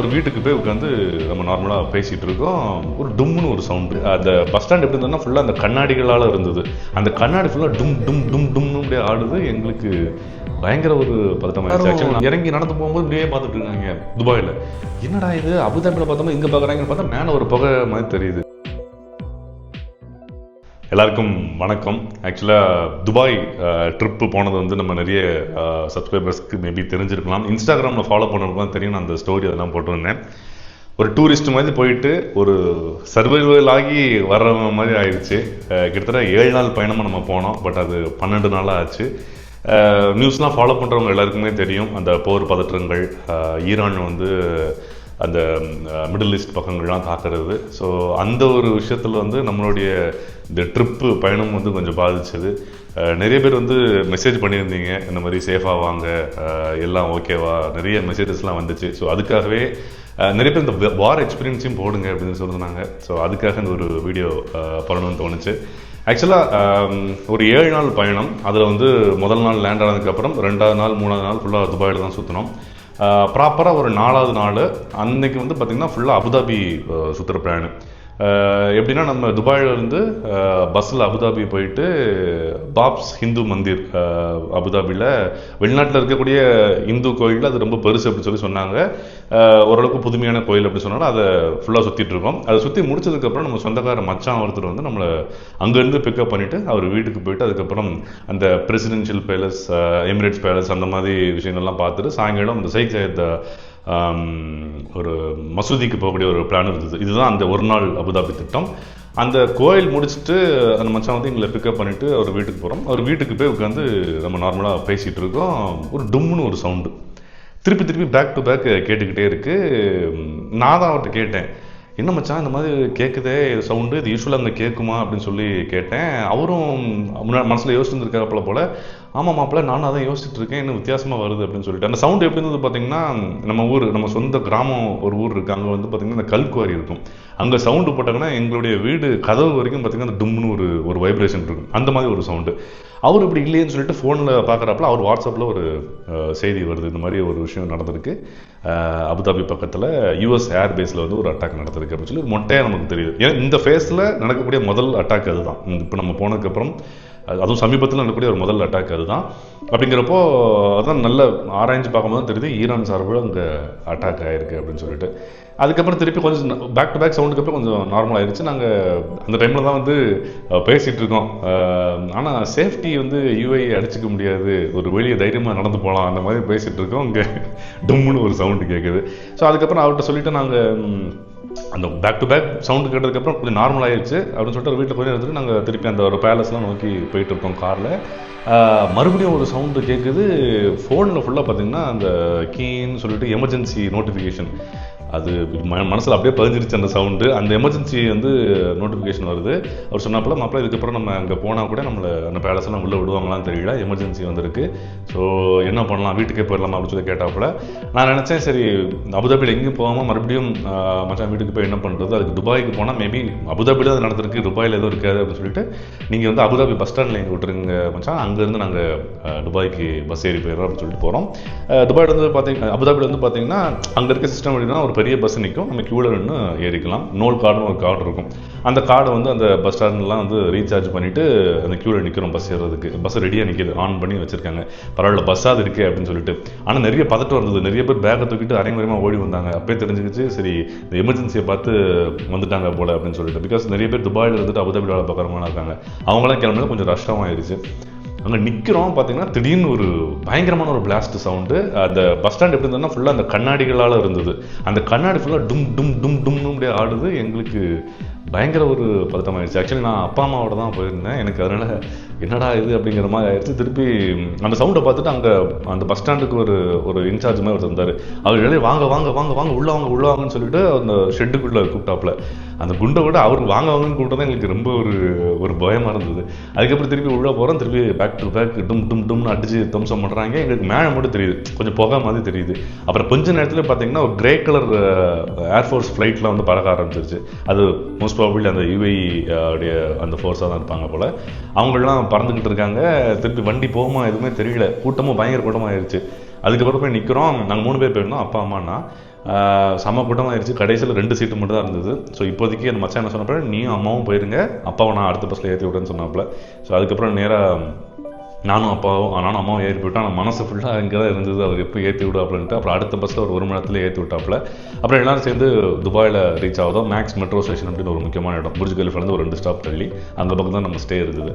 ஒரு வீட்டுக்கு போய் உட்காந்து நம்ம நார்மலாக பேசிகிட்டு இருக்கோம். ஒரு டும்னு ஒரு சவுண்டு. அந்த பஸ் ஸ்டாண்ட் எப்படி இருந்ததுன்னா ஃபுல்லாக அந்த கண்ணாடிகளால் இருந்தது. அந்த கண்ணாடி ஃபுல்லாக டும் டும் டும் டும்னு அப்படியே ஆடுது. எங்களுக்கு பயங்கர ஒரு பதட்டமாயிடுச்சு. ஆக்சுவலி இறங்கி நடந்து போகும்போது இப்படியே பார்த்துட்டு இருக்காங்க துபாயில். என்னடா இது அபுதாபியில் பார்த்தோம்னா இங்கே பார்க்குறாங்கன்னு பார்த்தா மேலே ஒரு புகை மாதிரி தெரியுது. எல்லாருக்கும் வணக்கம். ஆக்சுவலாக துபாய் ட்ரிப்பு போனது வந்து நம்ம நிறைய சப்ஸ்கிரைபர்ஸ்க்கு மேபி தெரிஞ்சிருக்கலாம். இன்ஸ்டாகிராமில் ஃபாலோ பண்ணுறதுக்கு தெரியும். நான் அந்த ஸ்டோரி அதெல்லாம் போட்டிருந்தேன். ஒரு டூரிஸ்ட் மாதிரி போயிட்டு ஒரு சர்வைவல் ஆகி வர்ற மாதிரி ஆயிடுச்சு. கிட்டத்தட்ட 7 நாள் பயணமாக நம்ம போனோம். பட் அது 12 நாளாக ஆச்சு. நியூஸ்லாம் ஃபாலோ பண்ணுறவங்க எல்லாருக்குமே தெரியும் அந்த போர் பதற்றங்கள், ஈரான் வந்து அந்த மிடில் ஈஸ்ட் பக்கங்கள்லாம் தாக்குறது. ஸோ அந்த ஒரு விஷயத்தில் வந்து நம்மளுடைய இந்த ட்ரிப்பு பயணம் வந்து கொஞ்சம் பாதிச்சது. நிறைய பேர் வந்து மெசேஜ் பண்ணியிருந்தீங்க, இந்த மாதிரி சேஃபாக வாங்க, எல்லாம் ஓகேவா, நிறைய மெசேஜஸ்லாம் வந்துச்சு. ஸோ அதுக்காகவே நிறைய பேர் இந்த வார் எக்ஸ்பீரியன்ஸையும் போடுங்க அப்படின்னு சொல்லியிருந்தாங்க. ஸோ அதுக்காக இந்த ஒரு வீடியோ பண்ணணும்னு தோணுச்சு. ஆக்சுவலாக ஒரு 7 நாள் பயணம். அதில் வந்து முதல் நாள் லேண்ட் ஆனதுக்கப்புறம் 2வது நாள் 3வது நாள் ஃபுல்லாக துபாயில் தான் சுற்றினோம். ப்ராப்பராக ஒரு 4வது நாள் அன்னைக்கு வந்து பார்த்திங்கன்னா ஃபுல்லாக அபுதாபி சுற்றுற பிளான். எப்படின்னா நம்ம துபாயிலிருந்து பஸ்ஸில் அபுதாபி போயிட்டு பாப்ஸ் ஹிந்து மந்திர் அபுதாபியில் வெளிநாட்டில் இருக்கக்கூடிய இந்து கோயில், அது ரொம்ப பெருசு அப்படின்னு சொல்லி சொன்னாங்க. ஓரளவுக்கு புதுமையான கோயில் அப்படி சொன்னாலும் அதை ஃபுல்லாக சுற்றிட்டு இருக்கோம். அதை சுற்றி முடிச்சதுக்கப்புறம் நம்ம சொந்தக்கார மச்சான் ஒருத்தர் வந்து நம்மளை அங்கேருந்து பிக்கப் பண்ணிவிட்டு அவர் வீட்டுக்கு போயிட்டு அதுக்கப்புறம் அந்த பிரசிடென்ஷியல் பேலஸ், எமிரேட்ஸ் பேலஸ் அந்த மாதிரி விஷயங்கள்லாம் பார்த்துட்டு சாயங்காலம் இந்த ஷேக் ஜாயத் ஒரு மசூதிக்கு போகக்கூடிய ஒரு பிளான் இருந்தது. இதுதான் அந்த ஒரு நாள் அபுதாபி திட்டம். அந்த கோயில் முடிச்சுட்டு அந்த மச்சான் வந்து எங்களை பிக்கப் பண்ணிவிட்டு அவர் வீட்டுக்கு போகிறோம். அவர் வீட்டுக்கு போய் உட்காந்து நம்ம நார்மலாக பேசிகிட்டு இருக்கோம். ஒரு டும்னு ஒரு சவுண்டு திருப்பி பேக் டு பேக் கேட்டுக்கிட்டே இருக்குது. நான் தான் அவர்கிட்ட கேட்டேன், என்ன மச்சான் இந்த மாதிரி கேட்குதே சவுண்டு, இது யூஸ்வலாக அங்கே கேட்குமா அப்படின்னு சொல்லி கேட்டேன். அவரும் மனசில் யோசிச்சுருந்துருக்காப்புல போல். ஆமாம் மாப்பிள்ள, நானும் அதான் யோசிச்சுட்டு இருக்கேன், இன்னும் வித்தியாசமாக வருது அப்படின்னு சொல்லிட்டு. அந்த சவுண்டு எப்படி இருந்தது பார்த்தீங்கன்னா, நம்ம சொந்த கிராமம் ஒரு ஊர் இருக்குது, அங்கே வந்து பார்த்திங்கன்னா இந்த கல்குவாரி இருக்கும். அங்கே சவுண்டு போட்டாங்கன்னா எங்களுடைய வீடு கதவு வரைக்கும் பார்த்திங்கன்னா அந்த டும்னு ஒரு வைப்ரேஷன் இருக்கும். அந்த மாதிரி ஒரு சவுண்டு. அவர் இப்படி இல்லையேன்னு சொல்லிட்டு ஃபோனில் பார்க்குறப்பல அவர் வாட்ஸ்அப்பில் ஒரு செய்தி வருது, இந்த மாதிரி ஒரு விஷயம் நடந்திருக்கு, அபுதாபி பக்கத்தில் US ஏர்பேஸில் வந்து ஒரு அட்டாக் நடந்திருக்கு அப்படின்னு சொல்லி மொட்டையாக நமக்கு தெரியுது. ஏன்னா இந்த ஃபேஸில் நடக்கக்கூடிய முதல் அட்டாக் அதுதான். இப்போ நம்ம போனதுக்கப்புறம் அதுவும் சமீபத்தில் நடக்கக்கூடிய ஒரு முதல் அட்டாக் அதுதான். அப்படிங்கிறப்போ அதான் நல்ல ஆராய்ச்சி பார்க்கும்போது தான் தெரியுது ஈரான் சார்பில் அங்கே அட்டாக் ஆகிருக்கு அப்படின்னு சொல்லிட்டு. அதுக்கப்புறம் திருப்பி கொஞ்சம் பேக் டு பேக் சவுண்டுக்கு அப்புறம் கொஞ்சம் நார்மல் ஆயிடுச்சு. நாங்கள் அந்த டைமில் தான் வந்து பேசிகிட்டு இருக்கோம். ஆனால் சேஃப்டி வந்து UAE அடிச்சுக்க முடியாது, ஒரு வெளியே தைரியமாக நடந்து போகலாம் அந்த மாதிரி பேசிகிட்டு இருக்கோம். இங்கே டும்னு ஒரு சவுண்டு கேட்குது. ஸோ அதுக்கப்புறம் அவர்கிட்ட சொல்லிவிட்டு நாங்கள் அந்த பேக் டு பேக் சவுண்டு கேட்டதுக்கப்புறம் கொஞ்சம் நார்மல் ஆகிடுச்சு அப்படின்னு சொல்லிட்டு வீட்டில் கொஞ்சம் எடுத்துகிட்டு நாங்கள் திருப்பி அந்த ஒரு பேலஸ்லாம் நோக்கி போயிட்டு இருக்கோம் காரில். மறுபடியும் ஒரு சவுண்டு கேட்குது. ஃபோனில் ஃபுல்லாக பார்த்திங்கன்னா அந்த கீன்னு சொல்லிட்டு எமர்ஜென்சி நோட்டிஃபிகேஷன், அது மனசில் அப்படியே பதிஞ்சிருச்சு அந்த சவுண்டு. அந்த எமர்ஜென்சி வந்து நோட்டிஃபிகேஷன் வருது. அவர் சொன்னாப்புல, மாப்பிள்ள இதுக்கப்புறம் நம்ம அங்கே போனால் கூட நம்மளை அந்த பேலஸ்லாம் உள்ளே விடுவாங்களான்னு தெரியல, எமர்ஜென்சி வந்திருக்கு, ஸோ என்ன பண்ணலாம், வீட்டுக்கே போயிடலாமா அப்படின்னு சொல்லி கேட்டாப்புல. நான் நினச்சேன் சரி அபுதாபியில் எங்கேயும் போகாமல் மறுபடியும் மச்சான் வீட்டுக்கு போய் என்ன பண்ணுறது, அதுக்கு துபாய்க்கு போனால் மேபி அபுதாபியில் அது நடந்திருக்கு, துபாயில் எதுவும் இருக்காது அப்படின்னு சொல்லிட்டு நீங்கள் வந்து அபுதாபி பஸ் ஸ்டாண்டில் எங்கே விட்டுருங்க மச்சான், அங்கேருந்து நாங்கள் துபாய்க்கு பஸ் ஏறி போயிடுறோம் அப்படின்னு சொல்லிட்டு போகிறோம். துபாயில் வந்து பார்த்தீங்கன்னா அபுதாபியில் வந்து பார்த்தீங்கன்னா அங்கே இருக்க சிஸ்டம் எப்படின்னா ஒரு பெரிய பஸ் நிற்கும், நம்ம கியூவில் நின்று ஏறிக்கலாம். நோல் கார்டுன்னு ஒரு கார்டு இருக்கும். அந்த கார்டை வந்து அந்த பஸ் ஸ்டாண்ட்லாம் வந்து ரீசார்ஜ் பண்ணிவிட்டு அந்த கியூவில் நிற்கிறோம் பஸ் ஏறுறதுக்கு. பஸ் ரெடியாக நிற்கிது, ஆன் பண்ணி வச்சுருக்காங்க. பரவாயில்ல பஸ்ஸாக இருக்குது அப்படின்னு சொல்லிட்டு. ஆனால் நிறைய பதட்டம் இருந்தது. நிறைய பேர் பேக்கை தூக்கிட்டு அரைமுறையமாக ஓடி வந்தாங்க. அப்பயே தெரிஞ்சுக்கிச்சு சரி இந்த எமர்ஜென்சியை பார்த்து வந்துட்டாங்க போல் அப்படின்னு சொல்லிட்டு. பிகாஸ் நிறைய பேர் துபாயில் இருந்துட்டு அபுதாபியில் வேலை பார்க்குறவங்களாம் இருக்காங்க. அவங்களாம் கிளம்புறது கொஞ்சம் ரஷ்டாகவும் ஆயிடுச்சு. அங்கே நிற்கிறோம், பார்த்தீங்கன்னா திடீர்னு ஒரு பயங்கரமான ஒரு பிளாஸ்ட் சவுண்டு. அந்த பஸ் ஸ்டாண்ட் எப்படி இருந்ததுன்னா ஃபுல்லாக அந்த கண்ணாடிகளால் இருந்தது. அந்த கண்ணாடி ஃபுல்லாக டும் டும் டும் டும்னு அப்படியே ஆடுது. எங்களுக்கு பயங்கர ஒரு பதட்டமாகிடுச்சு. ஆக்சுவலி நான் அப்பா அம்மாவோட தான் போயிருந்தேன். எனக்கு அதனால் என்னடா இது அப்படிங்கிற மாதிரி ஆயிடுச்சு. திருப்பி அந்த சவுண்டை பார்த்துட்டு அங்கே அந்த பஸ் ஸ்டாண்டுக்கு ஒரு இன்சார்ஜ் மாதிரி ஒருத்தர் இருந்தார். அவர் எழுதி வாங்க வாங்க வாங்க வாங்க உள்ள வாங்கன்னு சொல்லிட்டு அந்த ஷெட்டுக்குள்ளே கூப்பிட்டாப்புல. அந்த குண்டை விட அவருக்கு வாங்க வாங்கன்னு கூப்பிட்டு தான் எங்களுக்கு ரொம்ப ஒரு பயமாக இருந்தது. அதுக்கப்புறம் திருப்பி உள்ளே போகிறோம். திருப்பி பேக் டு பேக் டும் டும் டும்னு அடிச்சு தம்சம் பண்ணுறாங்க. எங்களுக்கு மேலே மட்டும் தெரியுது, கொஞ்சம் புகை மாதிரி தெரியுது. அப்புறம் கொஞ்சம் நேரத்தில் பார்த்தீங்கன்னா ஒரு கிரே கலர் ஏர்ஃபோர்ஸ் ஃப்ளைட்லாம் வந்து பறக்க ஆரம்பிச்சிருச்சு. அது மோஸ்ட் ப்ராபபிலி அந்த UAE உடைய அந்த ஃபோர்ஸாக தான் இருப்பாங்க போல். அவங்களெலாம் பறந்துக்கிட்டு இருக்காங்க. திருப்பி வண்டி போகுமா எதுவுமே தெரியல. கூட்டமும் பயங்கர கூட்டமாக ஆயிடுச்சு. அதுக்கப்புறம் போய் நிற்கிறோம். நாங்கள் 3 பேர் போயிருந்தோம், அப்பா அம்மானா. செம்ம கூட்டமாக ஆயிடுச்சு. கடைசியில் 2 சீட்டு மட்டும் தான் இருந்தது. ஸோ இப்போதைக்கு அந்த மச்சான் என்ன சொன்னப்போ, நீயும் அம்மாவும் போயிருங்க, அப்பாவை நான் அடுத்த பஸ்ஸில் ஏற்றி விட்றேன்னு சொன்னாப்புல. ஸோ அதுக்கப்புறம் நேராக நானும் அம்மாவும் ஏறி போயிட்டோம். ஆனால் மனசு ஃபுல்லாக அங்கே தான் இருந்தது, அவர் எப்போ ஏற்றி விடுவாப்புலன்ட்டு. அப்புறம் அடுத்த பஸ்ஸில் ஒரு மணி நேரத்தில் ஏற்றி விட்டாப்புல. அப்புறம் எல்லாரும் சேர்ந்து துபாயில் ரீச் ஆகுதோம். மேக்ஸ் மெட்ரோ ஸ்டேஷன் அப்படின்னு ஒரு முக்கியமான இடம், புர்ஜ் கலிஃபாலேருந்து ஒரு 2 ஸ்டாப் தள்ளி அந்த பக்கம் தான் நம்ம ஸ்டே இருந்தது.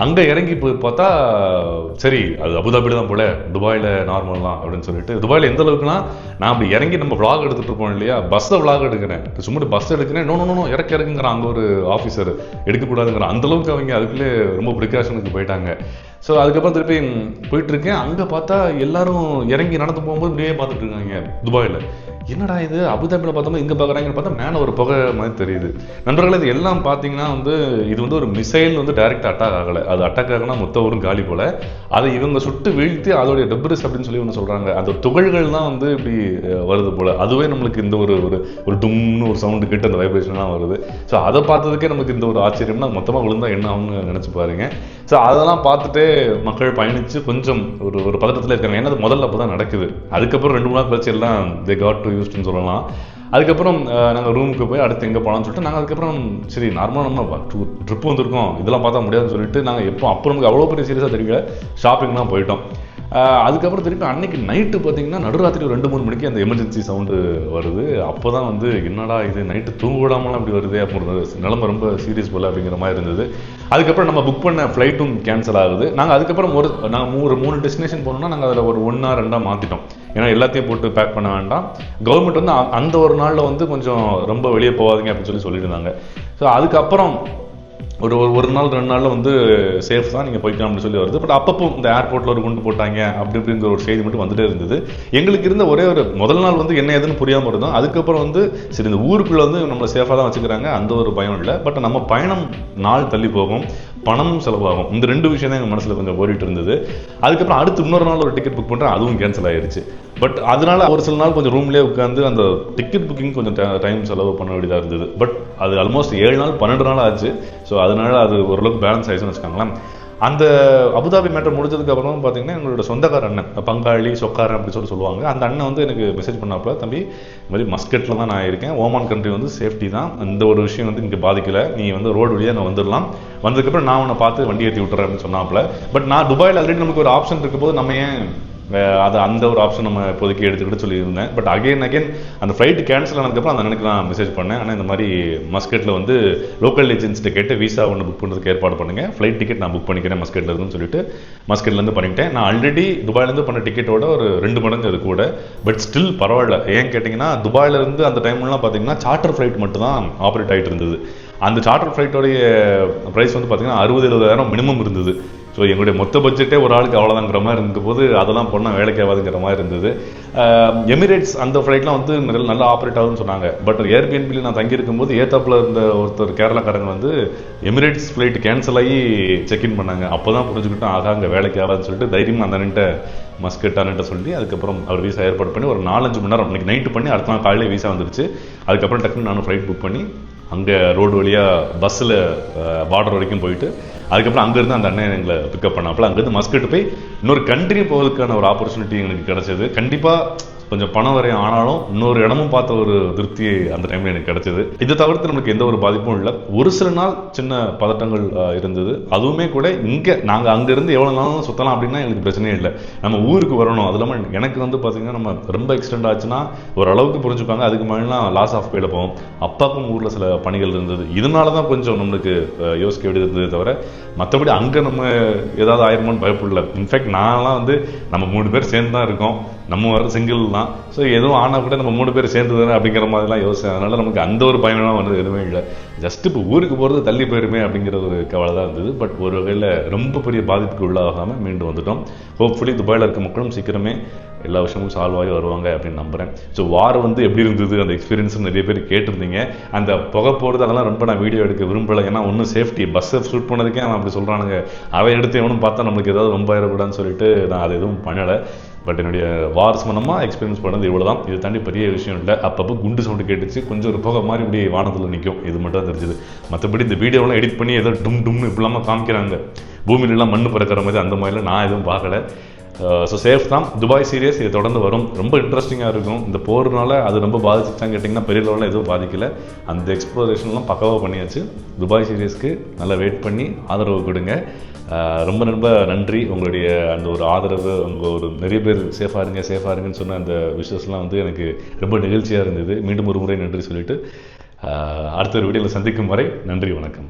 அங்கே இறங்கி போய் பார்த்தா சரி அது அபுதாபியில் தான் போல, துபாயில் நார்மல் தான் அப்படின்னு சொல்லிட்டு. துபாயில் எந்த அளவுக்குனா, நான் அப்படி இறங்கி நம்ம விளாக் எடுத்துகிட்டு இருப்போம் இல்லையா, பஸ்ஸை விளாக் எடுக்கிறேன், சும்மா பஸ் எடுக்கிறேன், நோ இறக்குங்கிறான் அங்கே ஒரு ஆஃபீஸர், எடுக்கக்கூடாதுங்கிறான். அந்தளவுக்கு அவங்க அதுக்குள்ளே ரொம்ப ப்ரிகாஷனுக்கு போயிட்டாங்க. ஸோ அதுக்கப்புறம் திருப்பி போயிட்டுருக்கேன். அங்கே பார்த்தா எல்லாரும் இறங்கி நடந்து போகும்போது இப்படியே பார்த்துட்டு இருக்காங்க துபாயில். என்னடா இது அபுதாபியில் பார்த்தோம்னா இங்கே பார்க்குறாங்கன்னு பார்த்தா மேலே ஒரு புகை மாதிரி தெரியுது. நண்பர்களே, இது எல்லாம் பார்த்தீங்கன்னா இது ஒரு மிசைல் டைரக்ட் அட்டாக் ஆகலை. அது அட்டாக் ஆகினா மொத்த ஊரும் காலி போல. அதை இவங்க சுட்டு வீழ்த்தி அதோடைய டெப்ரிஸ் அப்படின்னு சொல்லி ஒன்று சொல்கிறாங்க. அந்த துகள்கள் தான் இப்படி வருது போல். அதுவே நம்மளுக்கு இந்த ஒரு டும்னு ஒரு சவுண்டு கேட்டு அந்த வைப்ரேஷன்லாம் வருது. ஸோ அதை பார்த்ததுக்கே நமக்கு இந்த ஒரு ஆச்சரியம்னா மொத்தமாக விழுந்தா என்ன அவங்க நினச்சி பாருங்க. ஸோ அதெல்லாம் பார்த்துட்டு மக்கள் பயணித்து கொஞ்சம் ஒரு பதட்டத்தில் இருக்காங்க. ஏன்னா அது முதல்ல அப்போ தான் நடக்குது. அதுக்கப்புறம் 2-3 நாள் கழிச்சு எல்லாம் தே காட் டு யூஸ்டுன்னு சொல்லலாம். அதுக்கப்புறம் நாங்கள் ரூமுக்கு போய் அடுத்து எங்கே போகலான்னு சொல்லிட்டு நாங்கள் அதுக்கப்புறம் சரி நார்மலாக நம்ம ட்ரிப்பு வந்திருக்கோம், இதெல்லாம் பார்த்தா முடியாதுன்னு சொல்லிட்டு நாங்கள் அப்போ நமக்கு அவ்வளோ பெரிய சீரியஸாக தெரியல, ஷாப்பிங்லாம் போயிட்டோம். அதுக்கப்புறம் திருப்பி அன்னைக்கு நைட்டு பார்த்தீங்கன்னா நடுராத்திரி 2-3 மணிக்கு அந்த எமர்ஜென்சி சவுண்டு வருது. அப்போ தான் என்னடா இது நைட்டு தூங்க விடாமலாம் அப்படி வருது அப்படின்னு நிலமை ரொம்ப சீரியஸ் போல் அப்படிங்கிற மாதிரி இருந்தது. அதுக்கப்புறம் நம்ம புக் பண்ண ஃப்ளைட்டும் கேன்சல் ஆகுது. நாங்கள் அதுக்கப்புறம் நாங்கள் 3 டெஸ்டினேஷன் போனோம்னா நாங்கள் அதில் ஒரு 1-2 மாற்றிட்டோம். ஏன்னா எல்லாத்தையும் போட்டு பேக் பண்ண வேண்டாம். கவர்மெண்ட் அந்த ஒரு நாளில் கொஞ்சம் ரொம்ப வெளியே போகாதீங்க அப்படின்னு சொல்லியிருந்தாங்க. ஸோ அதுக்கப்புறம் ஒரு நாள் 2 நாளில் சேஃப் தான், நீங்கள் போய்க்கலாம் அப்படின்னு சொல்லி வருது. பட் அப்பப்போ இந்த ஏர்போர்ட்டில் ஒரு குண்டு போட்டாங்க அப்படிங்கிற ஒரு செய்தி மட்டும் வந்துட்டே இருந்தது. எங்களுக்கு இருந்த ஒரே ஒரு முதல் நாள் என்ன ஏதுன்னு புரியாமல் இருந்தோம். அதுக்கப்புறம் சரி இந்த ஊருக்குள்ளே நம்மளை சேஃபாக தான் வச்சுக்கிறாங்க, அந்த ஒரு பயம் இல்லை. பட் நம்ம பயணம் நாள் தள்ளி போகும், பணமும் செலவாகும். இந்த 2 விஷயம் தான் எங்கள் மனசில் கொஞ்சம் ஓடிட்டு இருந்தது. அதுக்கப்புறம் அடுத்து இன்னொரு நாள் ஒரு டிக்கெட் புக் பண்ணுறேன், அதுவும் கேன்சல் ஆகிடுச்சு. பட் அதனால ஒரு சில நாள் கொஞ்சம் ரூம்லேயே உட்காந்து அந்த டிக்கெட் புக்கிங் கொஞ்சம் டைம் செலவு பண்ண வேண்டியதாக இருந்தது. பட் அது ஆல்மோஸ்ட் 7 நாள் 12 நாள் ஆச்சு. ஸோ அதனால அது ஓரளவுக்கு பேலன்ஸ் ஆயிடுச்சுன்னு வச்சுக்கோங்களேன். அந்த அபுதாபி மேட்டர் முடிஞ்சதுக்கு அப்புறம் பார்த்தீங்கன்னா எங்களோட சொந்தக்கார அண்ணன், பங்காளி சொக்காரன் அப்படி சொல்லுவாங்க, அந்த அண்ணன் எனக்கு மெசேஜ் பண்ணாப்புல, தம்பி இந்த மாதிரி மஸ்கட்டில் தான் நான் இருக்கேன், ஓமான் கண்ட்ரி சேஃப்டி தான், இந்த ஒரு விஷயம் இங்கே பாதிக்கலை, நீ ரோடு வழியாக நான் வந்துடலாம், வந்ததுக்கப்புறம் நான் உன்னை பார்த்து வண்டி ஏற்றி விட்டுறேன் அப்படின்னு சொன்னாப்புல. பட் நான் துபாயில் ஆல்ரெடி நமக்கு ஒரு ஆப்ஷன் இருக்கும் போது நம்ம ஏன் அந்த ஒரு ஆப்ஷன் நம்ம இப்போதைக்கு எடுத்துக்கிட்டு சொல்லியிருந்தேன். பட் அகைன் அந்த ஃப்ளைட் கேன்சல் ஆனதுக்கப்புறம் அந்த அண்ணனுக்கு நான் மெசேஜ் பண்ணேன், ஆனால் இந்த மாதிரி மஸ்கட்டில் லோக்கல் ஏஜென்சிட்ட கேட்டு விசா ஒன்று புக் பண்ணுறதுக்கு ஏற்பாடு பண்ணுங்கள், ஃப்ளைட் டிக்கெட் நான் புக் பண்ணிக்கிறேன் மஸ்கட்டில் இருக்குன்னு சொல்லிட்டு மஸ்கட்லேருந்து பண்ணிட்டேன். நான் ஆல்ரெடி துபாயிலேருந்து பண்ண டிக்கெட்டோட ஒரு 2 மடங்கு அது கூட. பட் ஸ்டில் பரவாயில்ல. ஏன் கேட்டிங்கன்னா துபாயிலேருந்து அந்த டைம்லாம் பார்த்தீங்கன்னா சார்ட்டர் ஃப்ளைட் மட்டும் தான் ஆப்ரேட் ஆகிட்டு இருந்தது. அந்த சார்ட்டர் ஃப்ளைட்டோடைய ப்ரைஸ் பார்த்தீங்கன்னா 60,000-70,000 மினிமம் இருந்தது. ஸோ எங்களுடைய மொத்த பட்ஜெட்டே ஒரு ஆளுக்கு அவ்வளோதாங்கிற மாதிரி இருந்த போது அதெல்லாம் பண்ணால் வேலைக்கு ஆகாதுங்கிற மாதிரி இருந்தது. எமிரேட்ஸ் அந்த ஃப்ளைட்லாம் நல்லா ஆப்ரேட் ஆகுதுன்னு சொன்னாங்க. பட் ஏர்பிஎன்பியில் நான் தங்கியிருக்கும் போது ஏத்தாப்பில் இருந்த ஒருத்தர் கேரளாக்காரங்க எமிரேட்ஸ் ஃப்ளைட் கேன்சல் ஆகி செக்இன் பண்ணாங்க. அப்போ தான் புரிஞ்சுக்கிட்டோம், ஆகா அங்கே வேலைக்கு ஆகாதுன்னு சொல்லிட்டு தைரியமாக அந்த அண்ணன்ட்ட மஸ்கட்டான்ட்ட சொல்லி அதுக்கப்புறம் அவர் வீசா ஏற்பாடு பண்ணி ஒரு 4-5 மணி நேரம் அன்றைக்கி நைட்டு பண்ணி அடுத்த நாள் காலையில் வீசா வந்துருச்சு. அதுக்கப்புறம் டக்குன்னு நானும் ஃப்ளைட் புக் பண்ணி அங்கே ரோடு வழியாக பஸ்ஸில் பார்டர் வரைக்கும் போயிட்டு அதுக்கப்புறம் அங்கேருந்து அந்த அண்ணன் எங்களை பிக்கப் பண்ணாப்புல. அங்கேருந்து மஸ்கட் போய் இன்னொரு கண்ட்ரி போவதுக்கான ஒரு ஆப்பர்ச்சுனிட்டி எங்களுக்கு கிடைச்சது. கண்டிப்பாக கொஞ்சம் பணம் வரையும் ஆனாலும் இன்னொரு இடமும் பார்த்த ஒரு திருப்தி அந்த டைமில் எனக்கு கிடைச்சது. இதை தவிர்த்து நமக்கு எந்த ஒரு பாதிப்பும் இல்லை. ஒரு சில நாள் சின்ன பதட்டங்கள் இருந்தது. அதுவுமே கூட நாங்கள் அங்கேருந்து எவ்வளோ நாளும் சுற்றலாம் அப்படின்னா எங்களுக்கு பிரச்சனையே இல்லை. நம்ம ஊருக்கு வரணும். அது இல்லாமல் எனக்கு பார்த்தீங்கன்னா நம்ம ரொம்ப எக்ஸ்டெண்ட் ஆச்சுன்னா ஓரளவுக்கு புரிஞ்சுப்பாங்க. அதுக்கு மேலாம் லாஸ் ஆஃப் பேல போவோம். அப்பாவுக்கும் ஊரில் சில பணிகள் இருந்தது. இதனால தான் கொஞ்சம் நம்மளுக்கு யோசிக்க வேண்டியது இருந்தது. தவிர மற்றபடி அங்கே நம்ம ஏதாவது ஆயிருமோன்னு பயப்படல. இன்ஃபேக்ட் நான்லாம் நம்ம 3 பேர் சேர்ந்து தான் இருக்கோம், நம்ம வர சிங்கிள் தான். ஸோ எதுவும் ஆனால் கூட நம்ம 3 பேர் சேர்ந்து தானே அப்படிங்கிற மாதிரிலாம் யோசிச்சேன். அதனால் நமக்கு அந்த ஒரு பயணம்லாம் எதுவுமே இல்லை. ஜஸ்ட் இப்போ ஊருக்கு போகிறது தள்ளி போயிருமே அப்படிங்கிற ஒரு கவலை தான் இருந்தது. பட் ஒரு வகையில் ரொம்ப பெரிய பாதிப்புக்கு உள்ளாகாமல் மீண்டு வந்துட்டோம். ஹோப்ஃபுல்லி துபாயில் இருக்க மக்களும் சீக்கிரமே எல்லா விஷயமும் சால்வ் ஆகி வருவாங்க அப்படின்னு நம்புகிறேன். ஸோ வார் எப்படி இருந்தது அந்த எக்ஸ்பீரியன்ஸ் நிறைய பேர் கேட்டிருந்தீங்க. அந்த புகை போகிறது அதெல்லாம் ரொம்ப நான் வீடியோ எடுக்க விரும்பலை. ஏன்னா ஒன்றும் சேஃப்டி பஸ்ஸை ஷூட் பண்ணதுக்கே அவன் அப்படி சொல்கிறானுங்க, அதை எடுத்து எவனும் பார்த்தா நம்மளுக்கு ஏதாவது ரொம்ப ஆயிடக்கூடாதுன்னு சொல்லிட்டு நான் அதை எதுவும் பண்ணலை. பட் என்னுடைய வார் சம்பந்தமாக எக்ஸ்பீரியன்ஸ் பண்ணது இவ்வளோ தான். இது தாண்டி பெரிய விஷயம் இல்லை. அப்பப்போ குண்டு சவுண்டு கேட்டுச்சு, கொஞ்சம் ஒரு புகை மாதிரி இப்படி வானத்தில் நிற்கும், இது மட்டும் தான் தெரிஞ்சுது. மற்றபடி இந்த வீடியோலாம் எடிட் பண்ணி ஏதோ டும் டும்னு இப்படிலாமல் காமிக்கிறாங்க. பூமியிலலாம் மண்ணு பிறக்கிற மாதிரி அந்த மாதிரிலாம் நான் எதுவும் பார்க்கல. ஸோ சேஃப் தான். துபாய் சீரியஸ் இது தொடர்ந்து வரும். ரொம்ப இன்ட்ரெஸ்டிங்காக இருக்கும். இந்த போர்னால அது ரொம்ப பாதிச்சுட்டான்னு கேட்டிங்கன்னா பெரிய லெவலில் எதுவும் பாதிக்கலை. அந்த எக்ஸ்ப்ளோரேஷன்லாம் பக்காவாக பண்ணியாச்சு. துபாய் சீரியஸ்க்கு நல்லா வெயிட் பண்ணி ஆதரவு கொடுங்க. ரொம்ப ரொம்ப நன்றி. உங்களுடைய அந்த ஒரு ஆதரவு, உங்கள் ஒரு நிறைய பேர் சேஃபாக இருங்கன்னு சொன்ன அந்த விஷயஸ்லாம் வந்து எனக்கு ரொம்ப நிகழ்ச்சியாக இருந்தது. மீண்டும் ஒரு முறை நன்றி சொல்லிவிட்டு அடுத்த ஒரு வீடியோவில் சந்திக்கும் வரை நன்றி, வணக்கம்.